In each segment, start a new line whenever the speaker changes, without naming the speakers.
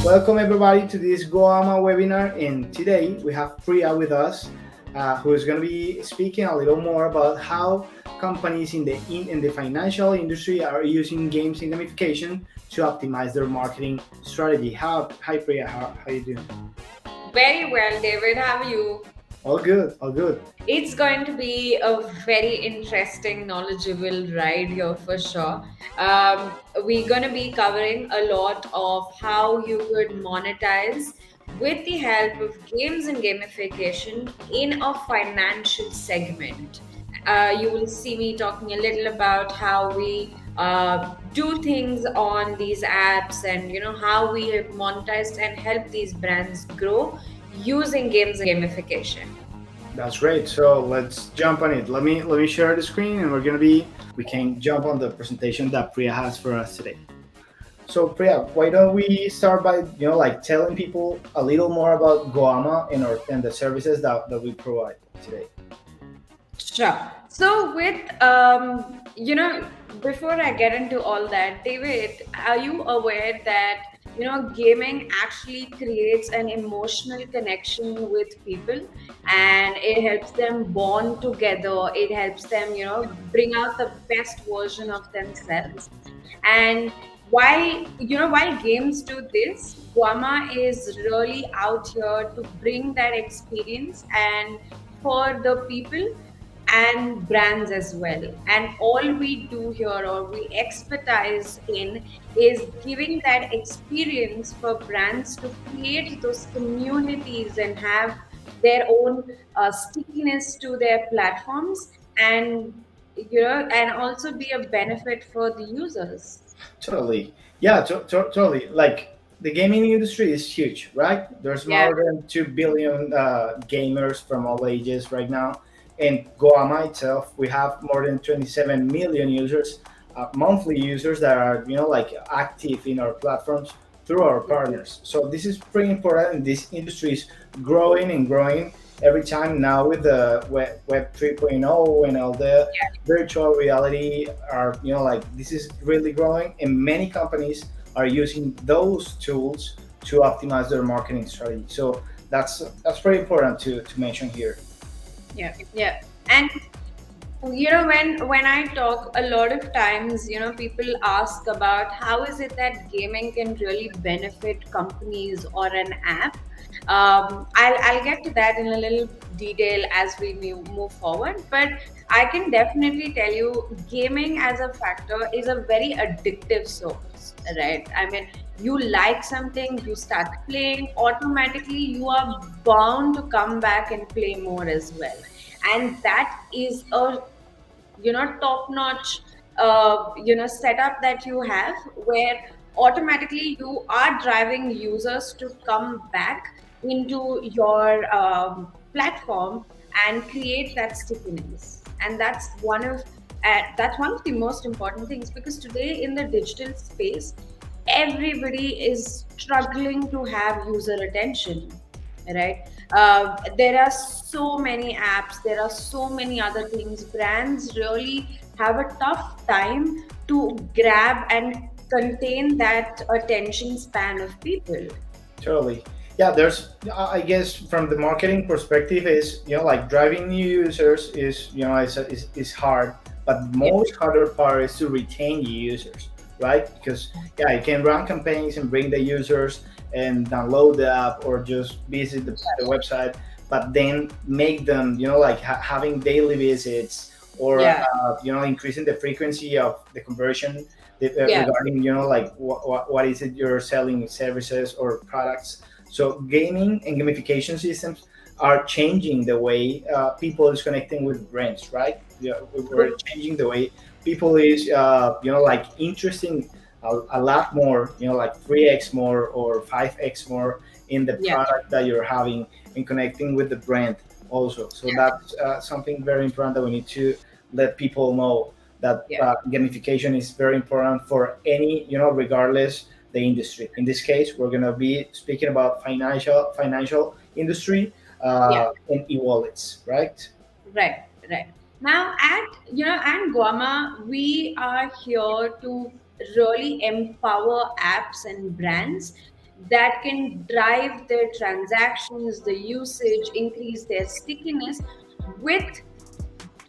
Welcome everybody to this Goama webinar, and today we have Priya with us, who is going to be speaking a little more about how companies in the financial industry are using games and gamification to optimize their marketing strategy. Hi Priya, how you doing?
Very well, David. How are you?
All good, all good.
It's going to be a very interesting, knowledgeable ride here for sure. We're going to be covering a lot of how you could monetize with the help of games and gamification in a financial segment. You will see me talking a little about how we do things on these apps and how we have monetized and helped these brands grow using games and gamification.
That's great. So let's jump on it. Let me share the screen, and we can jump on the presentation that Priya has for us today. So Priya, why don't we start by like telling people a little more about Goama and the services that we provide today.
Sure. So, before I get into all that, David, are you aware that, gaming actually creates an emotional connection with people and it helps them bond together? It helps them, bring out the best version of themselves. And while games do this, Guama is really out here to bring that experience and for the people and brands as well. And all we do here or we expertise in is giving that experience for brands to create those communities and have their own stickiness to their platforms and and also be a benefit for the users.
Totally. Yeah, totally. Like the gaming industry is huge, right? There's
Yeah.
more than 2 billion gamers from all ages right now. And Goama itself, we have more than 27 million users, monthly users that are like active in our platforms through our partners. So this is pretty important. And this industry is growing and growing every time now with the web 3.0 and all the virtual reality are like this is really growing, and many companies are using those tools to optimize their marketing strategy. So that's pretty important to mention here.
Yeah, yeah. And when I talk a lot of times, people ask about how is it that gaming can really benefit companies or an app. I'll get to that in a little detail as we move forward, but I can definitely tell you gaming as a factor is a very addictive source, right? I mean, you like something, you start playing, automatically you are bound to come back and play more as well. And that is a top notch setup that you have where automatically you are driving users to come back into your platform and create that stickiness. And that's one of the most important things, because today in the digital space everybody is struggling to have user attention, right? There are so many apps, there are so many other things. Brands really have a tough time to grab and contain that attention span of people.
Totally. Yeah, there's I guess from the marketing perspective is like driving new users is hard, but
Yeah,
most harder part is to retain new users, right? Because yeah, you can run campaigns and bring the users and download the app or just visit the website, but then make them like having daily visits or
yeah,
increasing the frequency of the conversion
yeah,
regarding like what is it you're selling, services or products. So gaming and gamification systems are changing the way people is connecting with brands, right? Yeah, we're
true.
changing the way people is like interesting a lot more, like 3x more or 5x more in the
Yeah,
product that you're having and connecting with the brand also. So that's something very important that we need to let people know, that
yeah,
gamification is very important for any, regardless the industry. In this case, we're going to be speaking about financial industry
yeah.
and e-wallets, right?
Right, right. Now at and Guama, we are here to really empower apps and brands that can drive their transactions, the usage, increase their stickiness with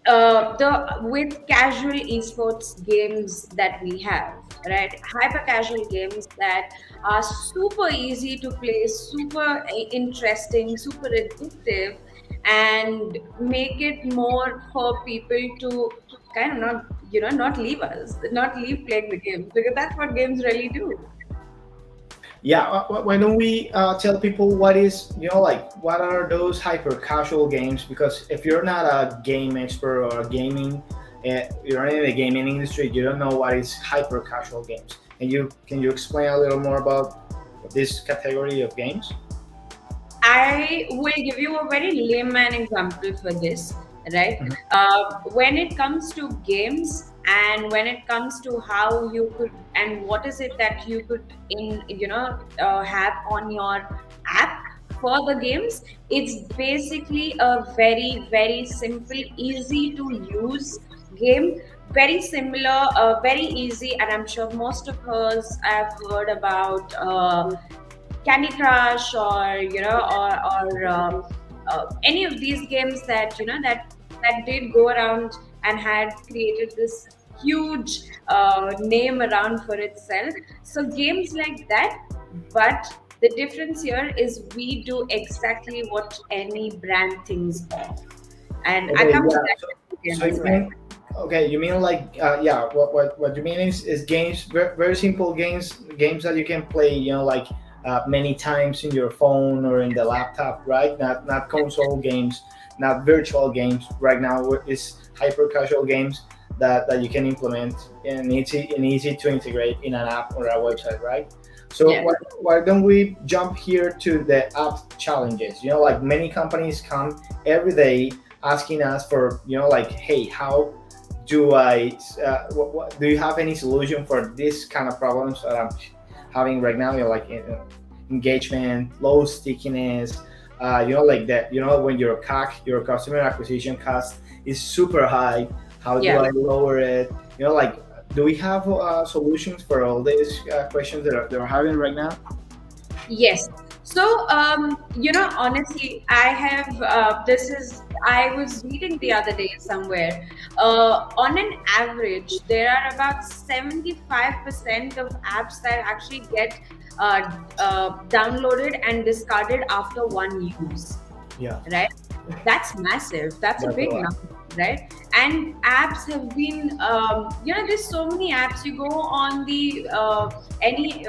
the with casual esports games that we have, right? Hyper casual games that are super easy to play, super interesting, super addictive, and make it more for people to kind of not, not leave us, not leave playing the games, because that's what games really do.
Yeah, why don't we tell people what is, like what are those hyper casual games? Because if you're not a game expert or a gaming, you're not in the gaming industry, you don't know what is hyper casual games. And can you explain a little more about this category of games?
I will give you a very layman example for this, right?
Mhm.
When it comes to games and when it comes to how you could and what is it that you could have on your app for the games, it's basically a very, very simple, easy to use game. Very similar, very easy, and I'm sure most of us have heard about. Candy Crush, or any of these games that that did go around and had created this huge name around for itself. So games like that, but the difference here is we do exactly what any brand thinks of, and I
Okay,
come to
yeah.
that
So,
again
so
as
you
well.
mean, okay, you mean like, yeah. What you mean is games, very, very simple games that you can play, like many times in your phone or in the laptop, right? Not console games, not virtual games. Right now, is hyper casual games that you can implement and easy to integrate in an app or a website, right? So
Yeah.
why don't we jump here to the app challenges? Like many companies come every day asking us for, like, hey, how do I do you have any solution for this kind of problems that I'm having right now? Like engagement, low stickiness, like that, when your CAC, your customer acquisition cost, is super high. How do
Yeah.
I lower it? Like, do we have solutions for all these questions that are having right now?
Yes. So, honestly, I have, I was reading the other day somewhere. On an average, there are about 75% of apps that actually get downloaded and discarded after one use,
Yeah,
right? That's massive. That's a
that's a
big
lot.
number, right? And apps have been, there's so many apps. You go on the any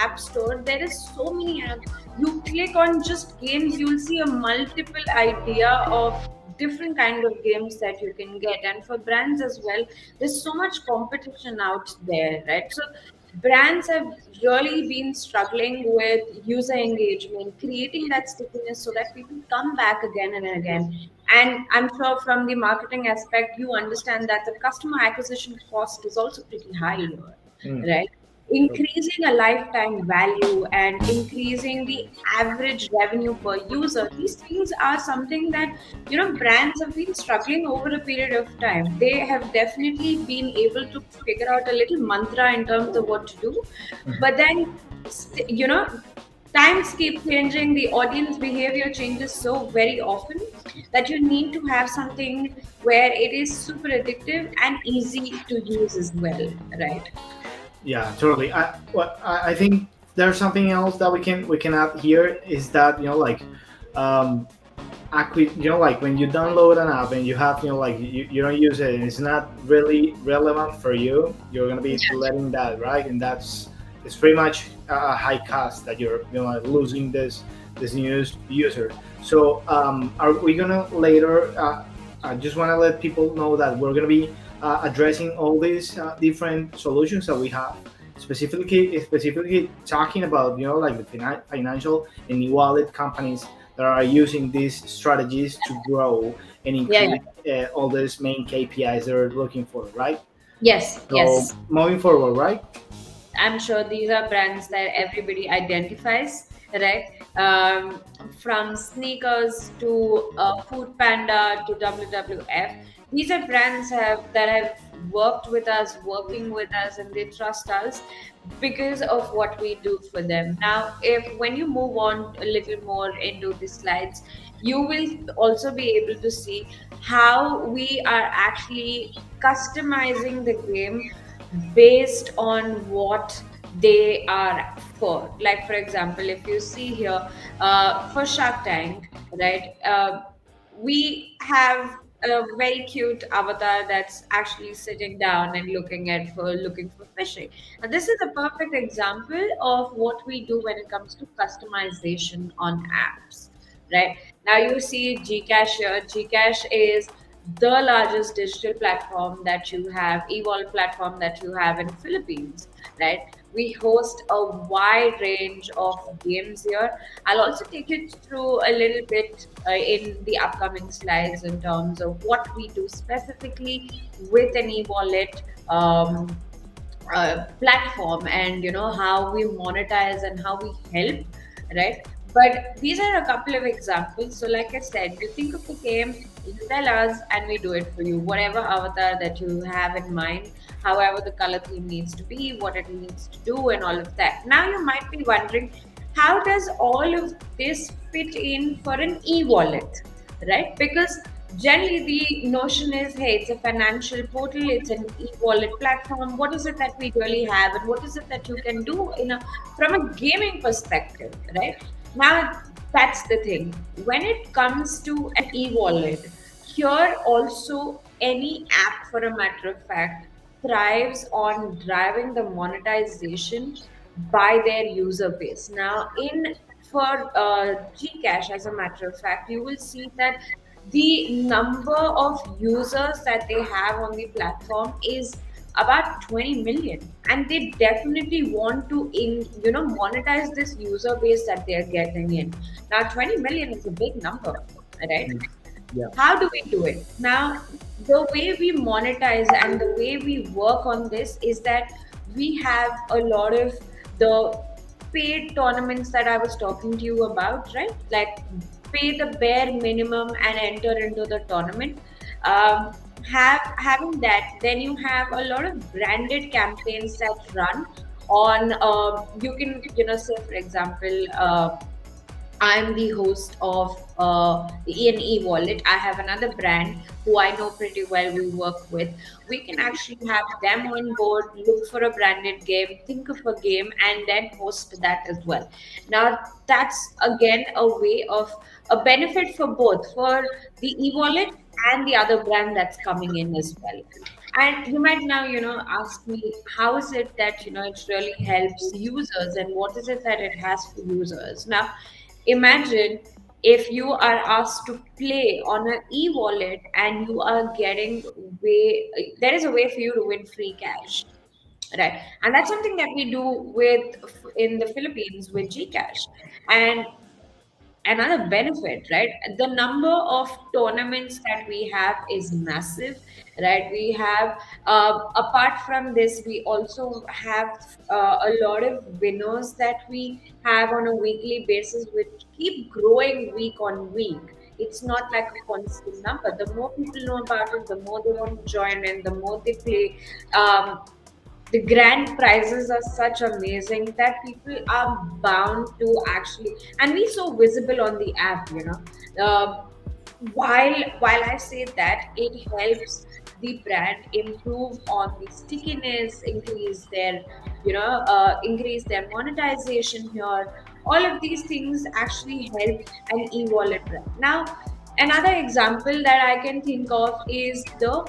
app store, there is so many apps. You click on just games, you'll see a multiple idea of different kind of games that you can get. And for brands as well, there's so much competition out there, right? So brands have really been struggling with user engagement, creating that stickiness so that people come back again and again. And I'm sure from the marketing aspect, you understand that the customer acquisition cost is also pretty high here,
Mm.
right? Increasing a lifetime value and increasing the average revenue per user, these things are something that brands have been struggling over a period of time. They have definitely been able to figure out a little mantra in terms of what to do, but then times keep changing, the audience behavior changes so very often that you need to have something where it is super addictive and easy to use as well, right?
Yeah, totally. I think there's something else that we can add here is that, like, um, like when you download an app and you have, like, you don't use it and it's not really relevant for you, you're gonna be letting that, right? And that's it's pretty much a high cost that you're, losing this new user. So are we gonna later? I just want to let people know that we're gonna be addressing all these different solutions that we have. Specifically talking about, like the financial and e-wallet companies that are using these strategies to grow and
Yeah,
increase
yeah.
all these main KPIs they're looking for, right?
Yes,
So
yes.
moving forward, right?
I'm sure these are brands that everybody identifies, right? From sneakers to Food Panda to WWF. These are brands that have worked with us, working with us, and they trust us because of what we do for them. Now, if when you move on a little more into the slides, you will also be able to see how we are actually customizing the game based on what they are for. Like, for example, if you see here, for Shark Tank, right? We have a very cute avatar that's actually sitting down and looking for fishing. And this is a perfect example of what we do when it comes to customization on apps. Right now, you see Gcash here. Gcash is the largest digital platform that you have, evolve platform that you have in Philippines. Right, we host a wide range of games here. I'll also take it through a little bit in the upcoming slides in terms of what we do specifically with an e-wallet platform, and how we monetize and how we help, right? But these are a couple of examples. So like I said, you think of the game, you tell us, and we do it for you, whatever avatar that you have in mind, however the color theme needs to be, what it needs to do, and all of that. Now you might be wondering, how does all of this fit in for an e-wallet, right? Because generally the notion is, hey, it's a financial portal, it's an e-wallet platform. What is it that we really have, and what is it that you can do in a from a gaming perspective, right? Now, that's the thing. When it comes to an e-wallet, here also any app, for a matter of fact, thrives on driving the monetization by their user base. Now, in for Gcash, as a matter of fact, you will see that the number of users that they have on the platform is about 20 million, and they definitely want to monetize this user base that they're getting in. Now 20 million is a big number, right?
Mm. Yeah.
How do we do it? Now, the way we monetize and the way we work on this is that we have a lot of the paid tournaments that I was talking to you about, right? Like, pay the bare minimum and enter into the tournament. Having that, then you have a lot of branded campaigns that run on. You can, say for example, I'm the host of the E&E wallet. I have another brand who I know pretty well, we work with. We can actually have them on board, look for a branded game, think of a game, and then host that as well. Now, that's again a way of a benefit for both, for the e wallet and the other brand that's coming in as well. And you might now, ask me, how is it that, it really helps users, and what is it that it has for users? Now, imagine if you are asked to play on an e-wallet and you are getting way, there is a way for you to win free cash, right? And that's something that we do with in the Philippines with Gcash. And another benefit, right? The number of tournaments that we have is massive, right? We have, apart from this, we also have a lot of winners that we have on a weekly basis, which keep growing week on week. It's not like a constant number. The more people know about it, the more they want to join in, the more they play. The grand prizes are such amazing that people are bound to actually, and we so visible on the app, while I say that it helps the brand improve on the stickiness, increase their monetization here. All of these things actually help an e-wallet brand. Now, another example that I can think of is the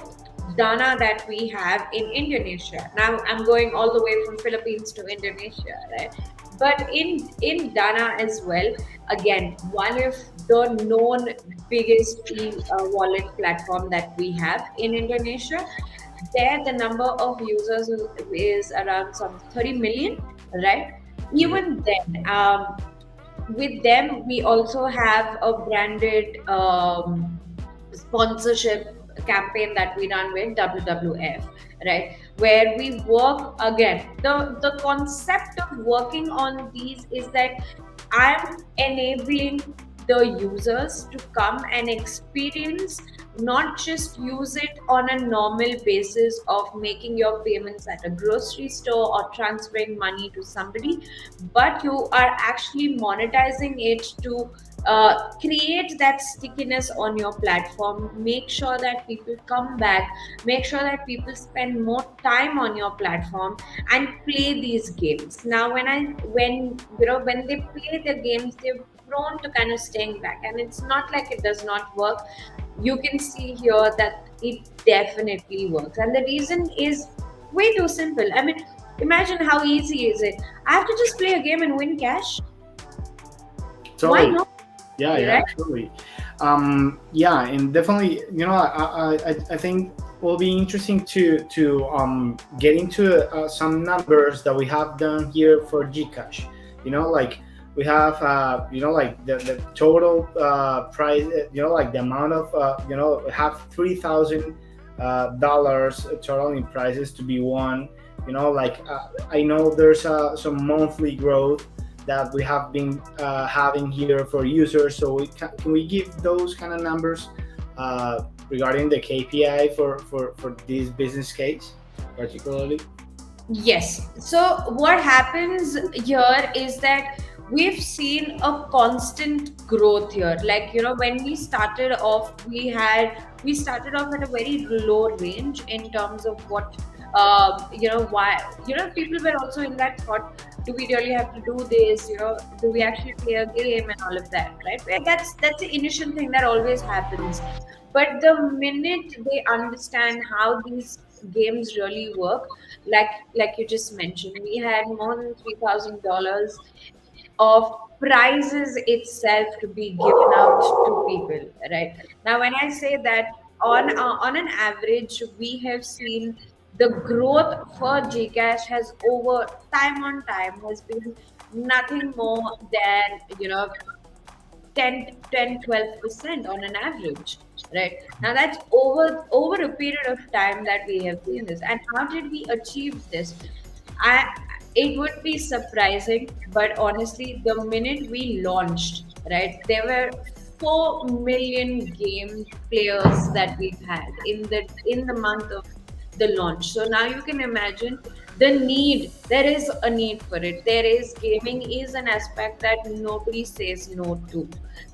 Dana that we have in Indonesia. Now I'm going all the way from Philippines to Indonesia, right? But in Dana as well, again, one of the known biggest wallet platform that we have in Indonesia. There, the number of users is around some 30 million, right? Even then, with them, we also have a branded sponsorship campaign that we run with WWF, right? Where we work again. The concept of working on these is that I'm enabling the users to come and experience not just use it on a normal basis of making your payments at a grocery store or transferring money to somebody, but you are actually monetizing it to create that stickiness on your platform, make sure that people come back, make sure that people spend more time on your platform and play these games. Now when they play the games, they're prone to kind of staying back, and it's not like it does not work. You can see here that it definitely works, and the reason is way too simple. I mean, imagine how easy is it. I have to just play a game and win cash. Why
Totally.
not?
Yeah, yeah,
Right?
absolutely. Yeah, and definitely, I think will be interesting to get into some numbers that we have done here for Gcash. Like we have, like the total price. Like the amount of, we have $3,000 total in prizes to be won. Like I know there's some monthly growth that we have been having here for users. So can we give those kind of numbers regarding the KPI for this business case particularly?
Yes. So what happens here is that we've seen a constant growth here. Like, when we started off at a very low range in terms of what, why, people were also in that thought, do we really have to do this? Do we actually play a game and all of that, right? Where that's the initial thing that always happens. But the minute they understand how these games really work, like like you just mentioned, we had more than $3,000 of prizes itself to be given out to people. Right now, when I say that, on an average, we have seen the growth for Gcash has over time on time has been nothing more than 10, 12% on an average. Right now, that's over a period of time that we have seen this. And how did we achieve this? I It would be surprising, but honestly, the minute we launched, right, there were 4 million game players that we've had in the month of the launch. So now you can imagine the need. There is a need for it. There is Gaming is an aspect that nobody says no to,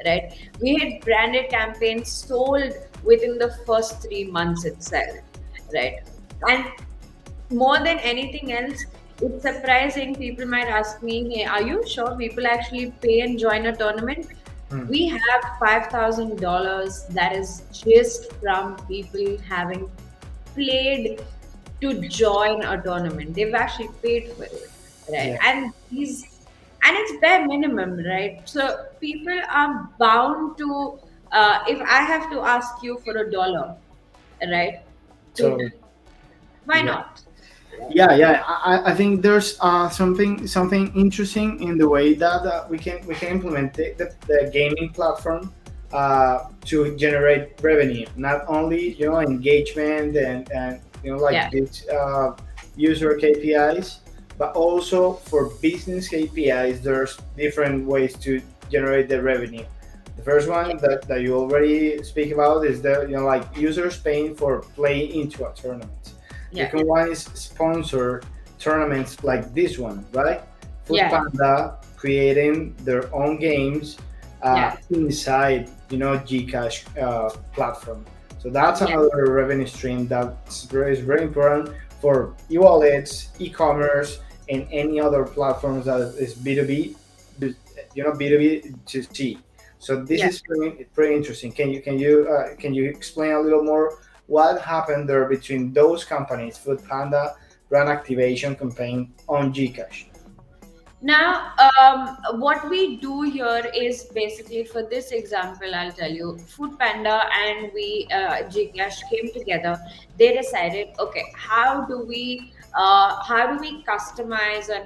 right? We had branded campaigns sold within the first 3 months itself, right? And more than anything else, it's surprising. People might ask me, hey, are you sure people actually pay and join a tournament?
Hmm.
We have $5,000 that is just from people having played to join a tournament. They've actually paid for it, right?
Yeah,
And it's bare minimum, right? So people are bound to, if I have to ask you for $1, right? To
totally.
Why
Yeah.
not? Right?
Yeah, yeah. I think there's something interesting in the way that we can implement the gaming platform to generate revenue, not only engagement and like
Yeah.
this user KPIs, but also for business KPIs. There's different ways to generate the revenue. The first
Yeah.
one that you already speak about is the like users paying for playing into a tournament.
Yeah.
Second one is sponsor tournaments like this one, right? Food
Yeah.
Panda creating their own games
Yeah.
inside, Gcash platform. So that's
Yeah.
another revenue stream is very important for e-wallets, e-commerce, and any other platforms that is B2B, B2B to C. So this
Yeah.
is pretty interesting. Can you explain a little more what happened there between those companies, Food Panda, brand activation campaign on Gcash?
Now, what we do here is basically, for this example, I'll tell you, Food Panda and Gcash came together. They decided, okay, how do we customize, and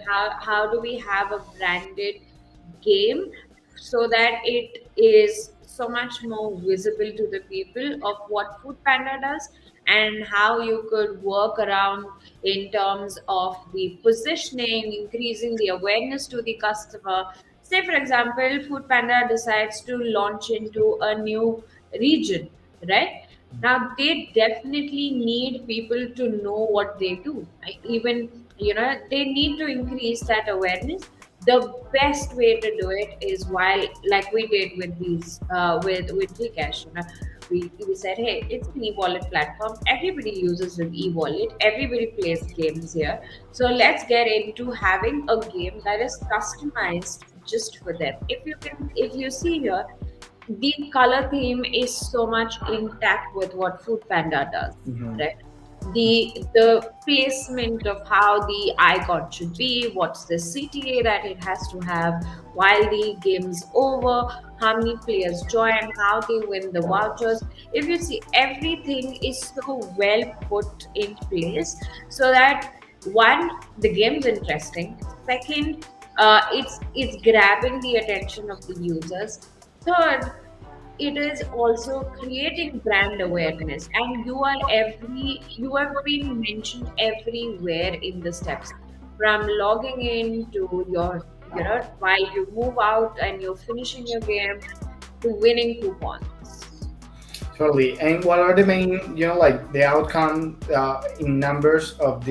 how do we have a branded game so that it is so much more visible to the people of what Food Panda does, and how you could work around in terms of the positioning, increasing the awareness to the customer. Say, for example, Food Panda decides to launch into a new region, right? Now they definitely need people to know what they do. Even they need to increase that awareness. The best way to do it is while, like we did with these with Gcash. We said, hey, it's an e-wallet platform. Everybody uses an e-wallet. Everybody plays games here. So let's get into having a game that is customized just for them. If you see here, the color theme is so much intact with what Food Panda does,
Mhm.
right? The placement of how the icon should be, what's the CTA that it has to have while the game's over, how many players join, how they win the vouchers. If you see, everything is so well put in place so that one, the game's interesting. Second, it's grabbing the attention of the users. Third, it is also creating brand awareness, and you have been mentioned everywhere in the steps, from logging in to your, while you move out and you're finishing your game, to winning coupons.
Totally. And what are the main, like the outcome in numbers of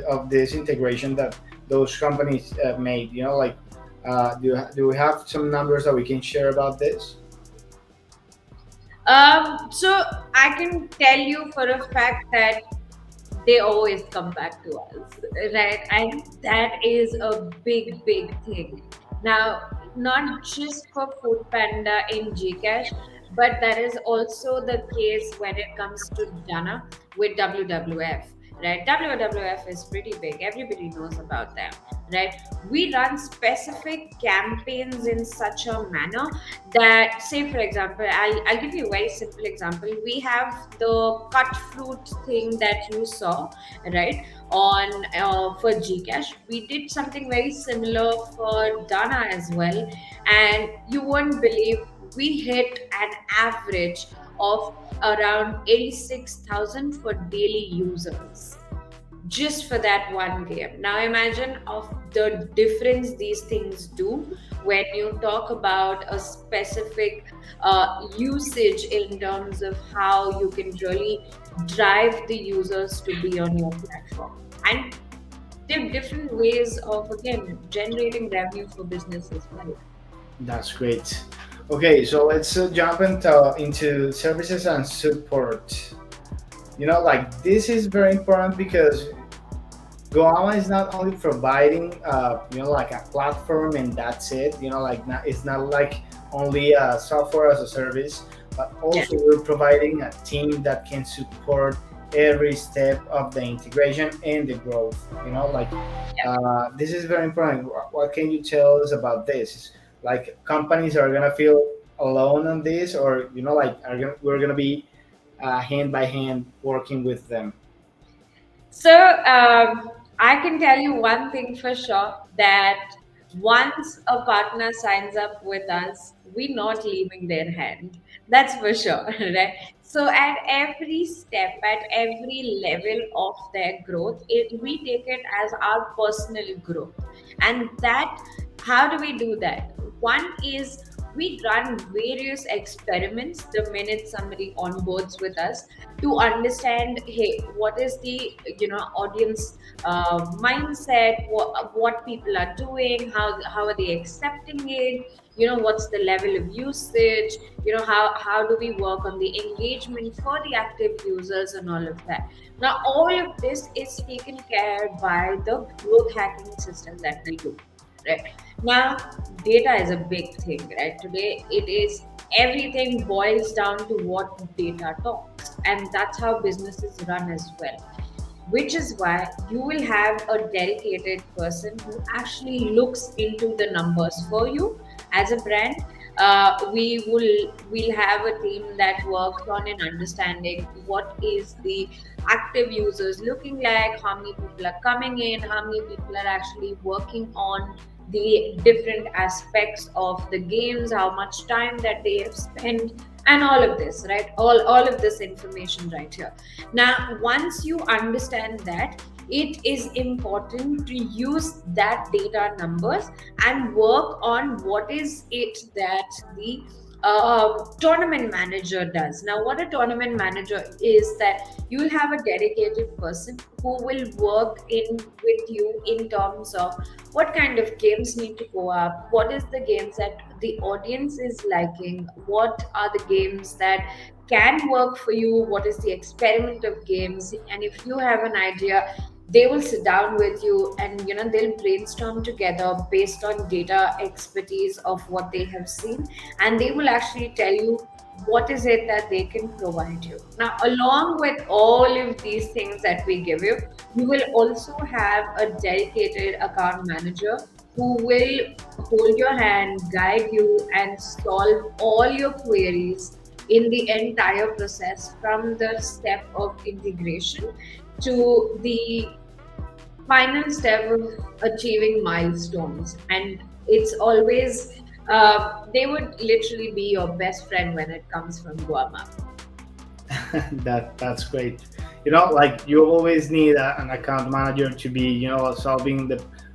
of this integration that those companies made? Like, do we have some numbers that we can share about this?
So I can tell you for a fact that they always come back to us, right? And that is a big, big thing. Now, not just for Food Panda in Gcash, but that is also the case when it comes to Dana with WWF, right? WWF is pretty big. Everybody knows about them, right? We run specific campaigns in such a manner that, say for example, I'll give you a very simple example. We have the cut fruit thing that you saw, right, on for Gcash. We did something very similar for Dana as well, and you won't believe, we hit an average of around 86,000 for daily users just for that one game. Now imagine of the difference these things do when you talk about a specific usage in terms of how you can really drive the users to be on your platform. And there are different ways of, again, generating revenue for business as well.
That's great. Okay, so let's jump into services and support. Like this is very important because Goama is not only providing, like a platform and that's it. Like it's not like only software as a service, but
Yeah,
also we're providing a team that can support every step of the integration and the growth. Like
yeah.
this is very important. What can you tell us about this? Like companies are gonna feel alone on this, or like we're gonna be hand by hand working with them.
So I can tell you one thing for sure, that once a partner signs up with us, we're not leaving their hand. That's for sure, right? So at every step, at every level of their growth, we take it as our personal growth. And that, how do we do that? One is we run various experiments the minute somebody onboards with us, to understand, hey, what is the audience mindset, what people are doing, how are they accepting it, what's the level of usage, how do we work on the engagement for the active users and all of that. Now all of this is taken care by the growth hacking system that we do, right? Now data is a big thing, right? Today it is, everything boils down to what data talks, and that's how businesses run as well. Which is why you will have a dedicated person who actually looks into the numbers for you as a brand. We'll have a team that works on an understanding what is the active users looking like, how many people are coming in, how many people are actually working on the different aspects of the games, how much time that they have spent, and all of this, right? All of this information right here. Now once you understand that, it is important to use that data numbers and work on what is it that the tournament manager does. Now, what a tournament manager is that you will have a dedicated person who will work in with you in terms of what kind of games need to go up, what is the games that the audience is liking, what are the games that can work for you, what is the experiment of games, and if you have an idea, they will sit down with you and they'll brainstorm together based on data expertise of what they have seen, and they will actually tell you what is it that they can provide you. Now, along with all of these things that we give you, you will also have a dedicated account manager who will hold your hand, guide you, and solve all your queries in the entire process from the step of integration to the final step of achieving milestones. And it's always, they would literally be your best friend when it comes from Guama.
That's great. Like you always need an account manager to be, solving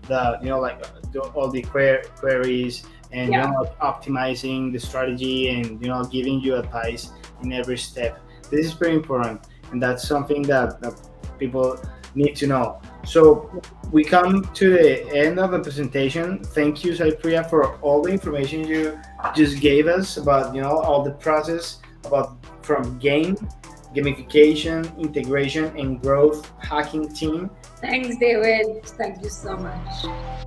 like all the queries, and
Yeah.
like, optimizing the strategy, and giving you advice in every step. This is very important, and that's something that people need to know. So we come to the end of the presentation. Thank you, Saipriya, for all the information you just gave us about all the process about from gamification, integration, and growth hacking team.
Thanks, David. Thank you so much.